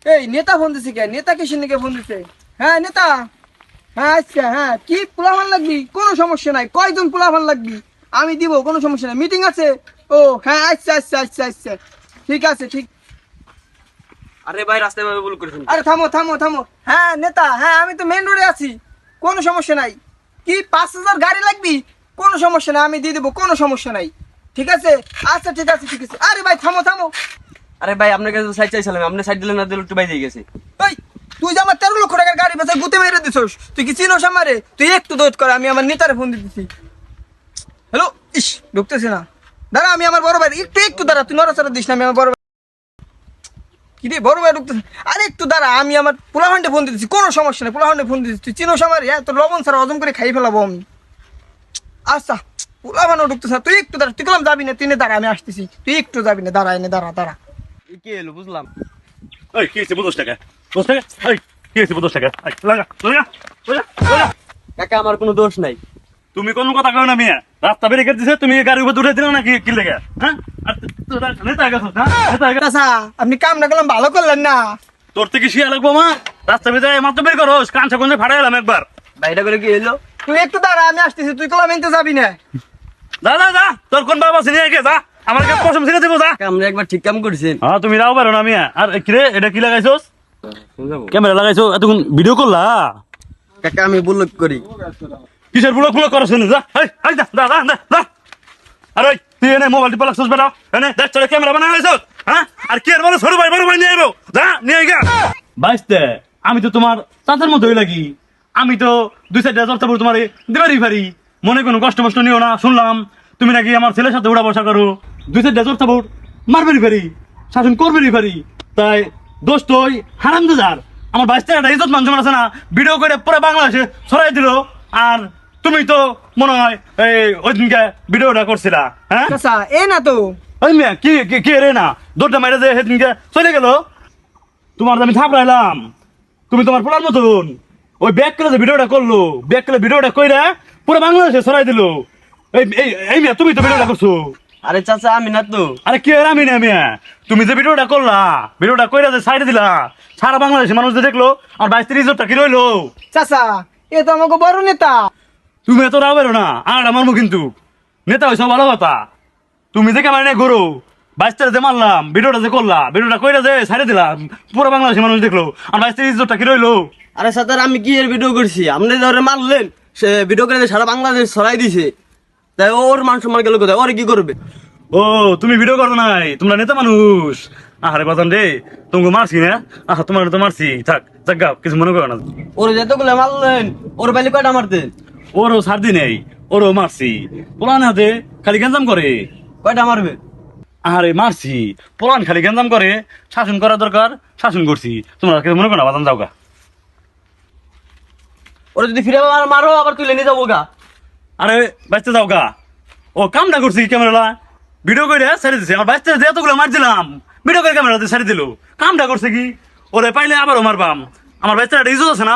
এই নেতা ফোন দিছে কে? নেতা কিসের নাকি ফোন দিছে? হ্যাঁ নেতা, হ্যাঁ আচ্ছা, হ্যাঁ কি পোলাপান লাগবি? কোনো সমস্যা নাই, কয়জন পোলাপান লাগবি আমি দিব, কোনো সমস্যা নাই। মিটিং আছে? ও হ্যাঁ, আচ্ছা আচ্ছা আচ্ছা আচ্ছা, ঠিক আছে ঠিক। আরে ভাই রাস্তায় ভাবে ভুল করেছেন। আরে থামো থামো থামো। হ্যাঁ নেতা, হ্যাঁ আমি তো মেন রোডে আছি, কোনো সমস্যা নাই। কি 5,000 গাড়ি লাগবি? কোনো সমস্যা নাই, আমি দিয়ে দেবো, কোনো সমস্যা নাই। ঠিক আছে, আচ্ছা ঠিক আছে ঠিক আছে। আরে ভাই থামো থামো। আরে ভাই আপনার কাছে সাইড চাইছিলাম, আপনি সাইড দিলেন না, দিলে একটু বাইরে গেছে। এই তুই যে আমার 13 লক্ষ টাকার গাড়ি বেচে গুতে মেরে দিছস, তুই কি চিনোস আমারে? তুই একটু দোধ কর, আমি আমার নেতারে ফোন দিতেছি। হ্যালো, ইস ঢুকতেছে না। দাঁড়া, আমি আমার বড় ভাই, একটু একটু দাঁড়া, তুই নড়াচড়া দিস না, আমি আমার বড় ভাই। কি রে বড় ভাই ঢুকতেছে? আরে একটু দাঁড়া, আমি আমার পোলাহান্ডে ফোন দিতেছি, কোনো সমস্যা নেই, পোলাহান্ডে ফোন দিতেছি। তুই চিনোস আমার? হ্যাঁ, তোর লবণ ছাড়া হজম করে খাই ফেলাবো আমি। আচ্ছা, পোলাহান্ডে ঢুকতেছে, তুই একটু দাঁড়া, তুই কলাম যাবি না, তুই নে দাঁড়া, আমি আসতেছি, তুই একটু যাবি না, দাঁড়া এনে দাঁড়া দাঁড়া। কি এলো বুঝলাম। এই কি হয়েছে? 10 টাকা 10 টাকা, এই কি হয়েছে? 10 টাকা লাগা লাগা লাগা লাগা। কাকা আমার কোনো দোষ নাই। তুমি কোন কথা কও না মিয়া, রাস্তা ব্যারিকেড দিছে, তুমি গাড়ির উপর উঠে দিলে নাকি কি লেগে? হ্যাঁ, আর তোরা নেতা গেছ না, নেতা গেছ। আচ্ছা, আপনি কাম না করলাম, ভালো করলেন না। তোর থেকে শিয়া লাগবো মা, রাস্তা বেজায় মাত্র বের করো, কাঁচা কোনে ফাড়াই এলাম একবার। বাইরে করে কি এলো? তুই একটু দাঁড়া, আমি আসতেছি, তুই কলাম এনতে যাবি না। যা যা যা, তোর কোন বাবা সিনিয়ে গে যা, আমার কাছে কসম ছিঁড়ে দেবো যা। কাকা আপনি একবার ঠিক কাম করেছেন। হ্যাঁ তুমি যাও পারো না মিয়া। আর কিরে এটা কি লাগাইছোস? ক্যামেরা লাগাইছো, এতক্ষণ ভিডিও করলা? কাকা আমি ভুল করি। কিসের বুলক বুলক করছ যা, এই এই যা যা যা যা। আরে তুই এনে মোবাইল টিপা লাগছস বেটা, এনে দেখ চলে ক্যামেরা বানাই লাইছস। হ্যাঁ, আর কি আর বলো, ছোট ভাই বড় ভাই নিয়ে আইবো, যা নিয়ে আইগা। বাইস্তে আমি তো তোমার চাচার মতোই লাগি, আমি তো 2-4 হাজার টাকা তোমার দিবারই পারি, মনে কোনো কষ্ট মষ্ট নিও না। শুনলাম তুমি নাকি আমার ছেলের সাথে উড়া বসা করো, 2-4 হাজার টাকা মারবেরই পারি, শাসন করবেরই পারি, তাই দোষ তো ওই হারামজাদার। আমার বাইস্তে একটা ইজ্জত মান সম্মান আছে না, ভিডিও করে পুরো বাংলাদেশে ছড়াই দিল। আর তুমি তো মনে হয় এই ওই দিনকে ভিডিওটা করছিলা। হ্যাঁ আচ্ছা, এ না তো। ওই মিয়া কি কি কি রে না, দৌড়টা মাইরে যে সেদিনকে চলে গেল, তোমার আমি থাপড়াইলাম, তুমি তোমার পোলার মতন ওই ব্যাক করে যে ভিডিওটা করলো, ব্যাক করে ভিডিওটা কইরা পুরো বাংলাদেশে ছড়াই দিল। এই এই এই মিয়া তুমি তো ভিডিওটা করছো। আরে চাচা আমি না তো। আরে কি আর আমি না মিয়া, তুমি যে ভিডিওটা করলা, ভিডিওটা কইরা যে সাইডে দিলা, সারা বাংলাদেশে মানুষ যে দেখলো, আর 22-23 কি রইলো। চাচা, এ তো আমাকে বড় নেতা। তুমি এত রাও বেরো না, আর আমার মুখ কিন্তু নেতা হয়েছে ভালো কথা। তুমি যে ক্যামেরা নিয়ে ঘুরো, 22 যে মারলাম, ভিডিওটা যে করলা, ভিডিওটা কইরা যে সাইডে দিলাম, পুরো বাংলাদেশের মানুষ দেখলো, আর 22-23 কি রইলো। আরে চাচা আমি কি এর ভিডিও করছি? আপনি ধরে মারলেন, সে ভিডিও করে সারা বাংলাদেশ ছড়াই দিছে, তাই ওর মান সম্মান গেল কোথায়? ওরে কি করবে? ও তুমি ভিডিও করো নাই, তোমরা নেতা মানুষ। আরে বাজান রে, তোমাকে মারছি না, আহা তোমার তো মারছি, থাক থাক গা, কিছু মনে করো না। ওরে যতগুলো মারলেন, ওর বাইলে কয়টা মারতেন? ওরও সারদি নেই, ওরও মারছি, পোলান হাতে খালি গেঞ্জাম করে। কয়টা মারবে? আরে মারছি, পোলান খালি গেঞ্জাম করে, শাসন করা দরকার, শাসন করছি, তোমরা কিছু মনে করো না, বাজান যাও গা। ওরে যদি ফিরে মারো আবার তুলে নিয়ে যাবো গা। আরে বাঁচতে যাও গা, ও কামটা করছি ক্যামেরা ভিডিও করে ছেড়ে দিছে, আমার বাঁচতে এতগুলো মার দিলাম, ভিডিও করে ক্যামেরাতে ছেড়ে দিল, কামটা করছে কি? ওরে পাইলে আবারও মারবাম, আমার বাচ্চাটা ইজ্জত আছে না।